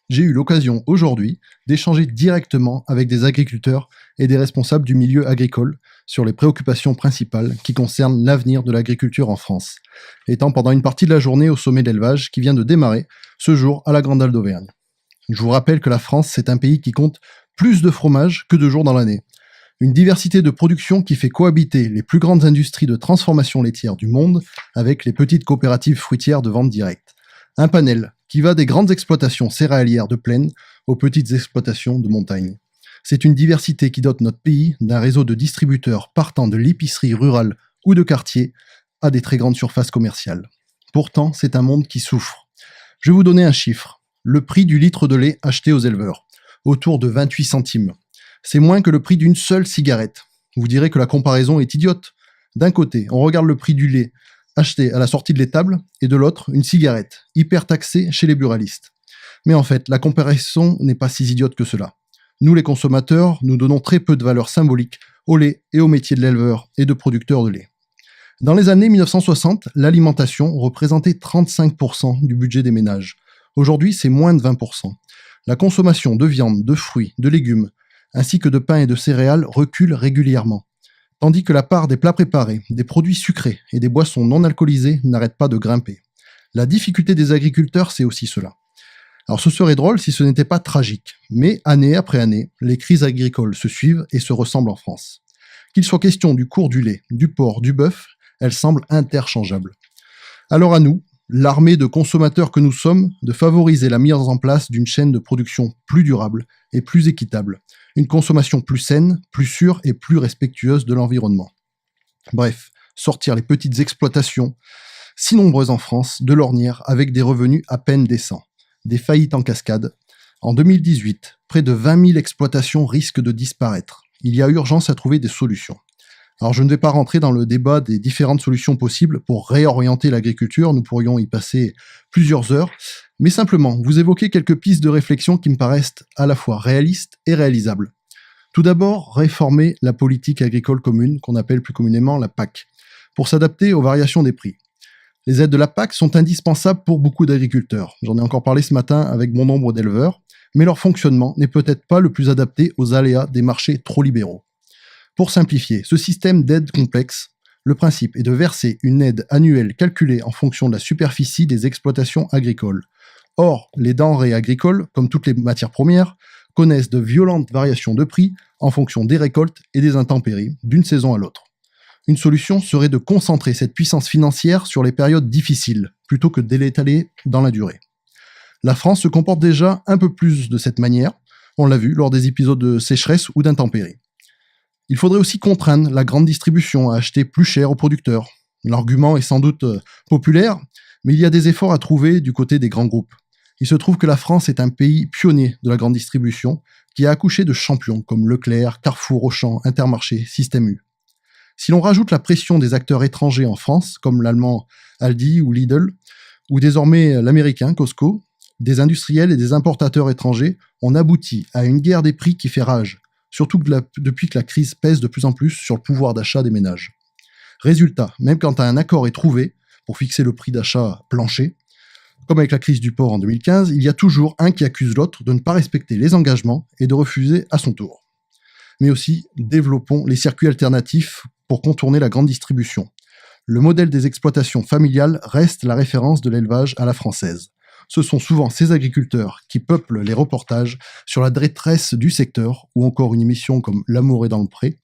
J'ai eu l'occasion aujourd'hui d'échanger directement avec des agriculteurs et des responsables du milieu agricole sur les préoccupations principales qui concernent l'avenir de l'agriculture en France, étant pendant une partie de la journée au sommet de l'élevage qui vient de démarrer ce jour à la Grande Halle d'Auvergne. Je vous rappelle que la France, c'est un pays qui compte plus de fromage que de jours dans l'année. Une diversité de production qui fait cohabiter les plus grandes industries de transformation laitière du monde avec les petites coopératives fruitières de vente directe. Un panel qui va des grandes exploitations céréalières de plaine aux petites exploitations de montagne. C'est une diversité qui dote notre pays d'un réseau de distributeurs partant de l'épicerie rurale ou de quartier à des très grandes surfaces commerciales. Pourtant, c'est un monde qui souffre. Je vais vous donner un chiffre. Le prix du litre de lait acheté aux éleveurs, autour de 28 centimes. C'est moins que le prix d'une seule cigarette. Vous direz que la comparaison est idiote. D'un côté, on regarde le prix du lait acheté à la sortie de l'étable, et de l'autre, une cigarette, hyper taxée chez les buralistes. Mais en fait, la comparaison n'est pas si idiote que cela. Nous, les consommateurs, nous donnons très peu de valeur symbolique au lait et au métier de l'éleveur et de producteur de lait. Dans les années 1960, l'alimentation représentait 35% du budget des ménages. Aujourd'hui, c'est moins de 20%. La consommation de viande, de fruits, de légumes, ainsi que de pain et de céréales recule régulièrement. Tandis que la part des plats préparés, des produits sucrés et des boissons non alcoolisées n'arrête pas de grimper. La difficulté des agriculteurs, c'est aussi cela. Alors ce serait drôle si ce n'était pas tragique, mais année après année, les crises agricoles se suivent et se ressemblent en France. Qu'il soit question du cours du lait, du porc, du bœuf, elles semblent interchangeables. Alors à nous, l'armée de consommateurs que nous sommes, de favoriser la mise en place d'une chaîne de production plus durable et plus équitable, une consommation plus saine, plus sûre et plus respectueuse de l'environnement. Bref, sortir les petites exploitations, si nombreuses en France, de l'ornière avec des revenus à peine décents. Des faillites en cascade. En 2018, près de 20 000 exploitations risquent de disparaître. Il y a urgence à trouver des solutions. Alors je ne vais pas rentrer dans le débat des différentes solutions possibles pour réorienter l'agriculture, nous pourrions y passer plusieurs heures, mais simplement vous évoquer quelques pistes de réflexion qui me paraissent à la fois réalistes et réalisables. Tout d'abord, réformer la politique agricole commune, qu'on appelle plus communément la PAC, pour s'adapter aux variations des prix. Les aides de la PAC sont indispensables pour beaucoup d'agriculteurs. J'en ai encore parlé ce matin avec bon nombre d'éleveurs, mais leur fonctionnement n'est peut-être pas le plus adapté aux aléas des marchés trop libéraux. Pour simplifier, ce système d'aide complexe, le principe est de verser une aide annuelle calculée en fonction de la superficie des exploitations agricoles. Or, les denrées agricoles, comme toutes les matières premières, connaissent de violentes variations de prix en fonction des récoltes et des intempéries, d'une saison à l'autre. Une solution serait de concentrer cette puissance financière sur les périodes difficiles, plutôt que de l'étaler dans la durée. La France se comporte déjà un peu plus de cette manière, on l'a vu lors des épisodes de sécheresse ou d'intempéries. Il faudrait aussi contraindre la grande distribution à acheter plus cher aux producteurs. L'argument est sans doute populaire, mais il y a des efforts à trouver du côté des grands groupes. Il se trouve que la France est un pays pionnier de la grande distribution qui a accouché de champions comme Leclerc, Carrefour, Auchan, Intermarché, Système U. Si l'on rajoute la pression des acteurs étrangers en France, comme l'allemand Aldi ou Lidl, ou désormais l'américain Costco, des industriels et des importateurs étrangers, on aboutit à une guerre des prix qui fait rage, surtout depuis que la crise pèse de plus en plus sur le pouvoir d'achat des ménages. Résultat, même quand un accord est trouvé pour fixer le prix d'achat plancher, comme avec la crise du porc en 2015, il y a toujours un qui accuse l'autre de ne pas respecter les engagements et de refuser à son tour. Mais aussi, développons les circuits alternatifs pour contourner la grande distribution. Le modèle des exploitations familiales reste la référence de l'élevage à la française. Ce sont souvent ces agriculteurs qui peuplent les reportages sur la détresse du secteur, ou encore une émission comme L'amour est dans le pré.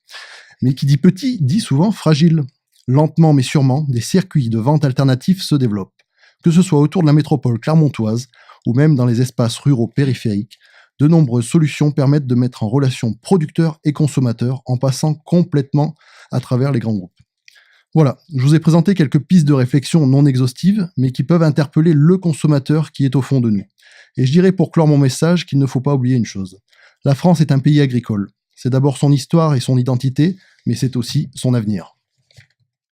Mais qui dit petit, dit souvent fragile. Lentement mais sûrement, des circuits de vente alternatifs se développent. Que ce soit autour de la métropole clermontoise, ou même dans les espaces ruraux périphériques, de nombreuses solutions permettent de mettre en relation producteurs et consommateurs en passant complètement à travers les grands groupes. Voilà, je vous ai présenté quelques pistes de réflexion non exhaustives, mais qui peuvent interpeller le consommateur qui est au fond de nous. Et je dirais pour clore mon message qu'il ne faut pas oublier une chose. La France est un pays agricole. C'est d'abord son histoire et son identité, mais c'est aussi son avenir.